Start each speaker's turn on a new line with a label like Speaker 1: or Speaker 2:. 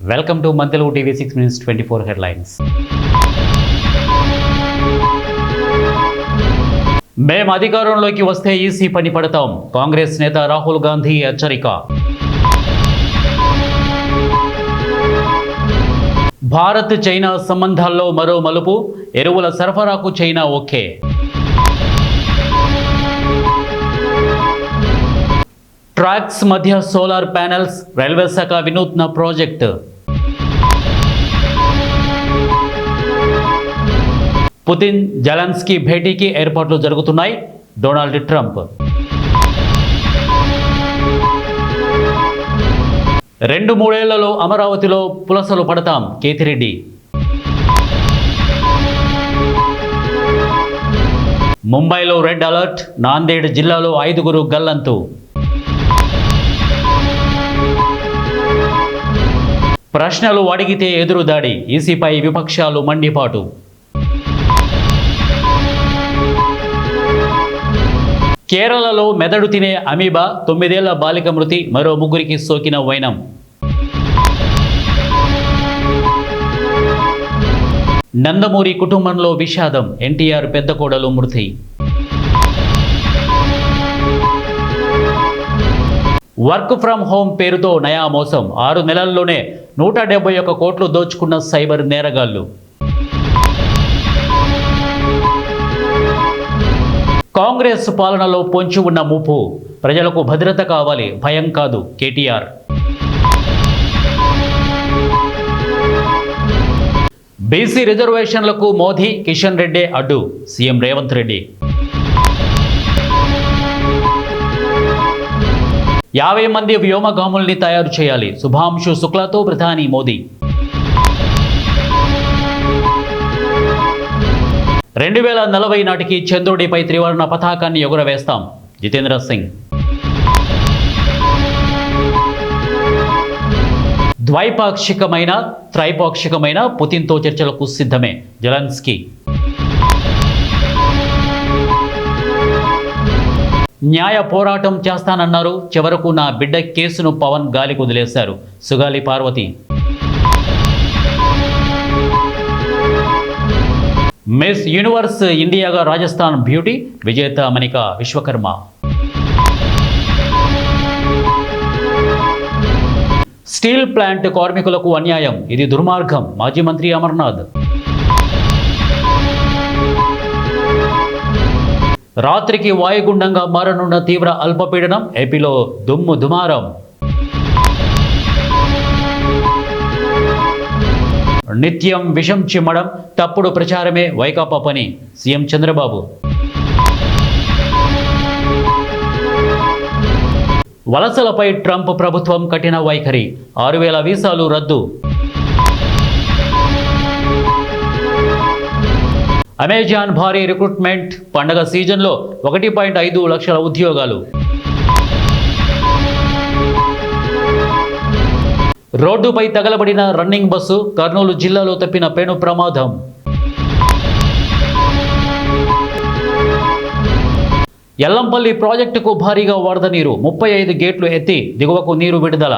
Speaker 1: Welcome to Mana Telugu TV 6 minutes 24 headlines. మేము అధికారంలోకి వస్తే ఈసీ పని పడతాం. కాంగ్రెస్ నేత రాహుల్ గాంధీ హెచ్చరిక. భారత్ చైనా సంబంధాల్లో మరో మలుపు. ఎరువుల సరఫరాకు చైనా ఓకే. ట్రాక్స్ మధ్య సోలార్ ప్యానెల్స్, రైల్వే శాఖ వినూత్న ప్రాజెక్ట్. పుతిన్ జెలెన్స్కీ భేటీకి ఏర్పాట్లు జరుగుతున్నాయి. Donald Trump. 2-3 ఏళ్లలో అమరావతిలో పులసలు పడతాం. కేతిరెడ్డి. ముంబైలో రెడ్ అలర్ట్. నాందేడ్ జిల్లాలో 5 గల్లంతు. ప్రశ్నలు అడిగితే ఎదురుదాడి. ఈసీపై విపక్షాలు మండిపాటు. కేరళలో మెదడు తినే అమీబా, 9 ఏళ్ల బాలిక మృతి, మరో 3కి సోకిన వైనం. నందమూరి కుటుంబంలో విషాదం. ఎన్టీఆర్ పెద్ద కోడలు మృతి. వర్క్ ఫ్రం హోమ్ పేరుతో నయా మోసం. 6 నెలల్లోనే 171 కోట్లు దోచుకున్న సైబర్ నేరగాళ్లు. కాంగ్రెస్ పాలనలో పొంచి ఉన్న ముప్పు. ప్రజలకు భద్రత కావాలి, భయం కాదు. కేటీఆర్. బీసీ రిజర్వేషన్లకు మోదీ, కిషన్ రెడ్డి అడ్డు. సీఎం రేవంత్ రెడ్డి. 50 మంది వ్యోమగాముల్ని తయారు చేయాలి. శుభాంశు శుక్లాతో ప్రధాని మోదీ. 2040 నాటికి చంద్రుడిపై త్రివర్ణ పతాకాన్ని ఎగురవేస్తాం. జితేంద్ర సింగ్. ద్వైపాక్షికమైన త్రైపాక్షికమైన పుతిన్తో చర్చలకు సిద్ధమే. జెలెన్స్కీ. న్యాయ పోరాటం చేస్తానన్నారు. చివరకు నా బిడ్డ కేసును పవన్ గాలికి వదిలేశారు. సుగాలి పార్వతి. మిస్ యూనివర్స్ ఇండియాగా రాజస్థాన్ బ్యూటీ. విజేత మణిక విశ్వకర్మ. స్టీల్ ప్లాంట్ కార్మికులకు అన్యాయం. ఇది దుర్మార్గం. మాజీ మంత్రి అమర్నాథ్. రాత్రికి వాయుగుండంగా మారనున్న తీవ్ర అల్పపీడనం. ఏపీలో దుమ్ము దుమారం. నిత్యం విషం చిమ్మడం, తప్పుడు ప్రచారమే వైకాపా పని. సీఎం చంద్రబాబు. వలసలపై ట్రంప్ ప్రభుత్వం కఠిన వైఖరి. 6,000 వీసాలు రద్దు. అమెజాన్ భారీ రిక్రూట్మెంట్. పండగ సీజన్లో 1.5 లక్షల ఉద్యోగాలు. రోడ్డుపై తగలబడిన రన్నింగ్ బస్సు. కర్నూలు జిల్లాలో తప్పిన పెను ప్రమాదం. ఎల్లంపల్లి ప్రాజెక్టుకు భారీగా వరద నీరు. 35 గేట్లు ఎత్తి దిగువకు నీరు విడుదల.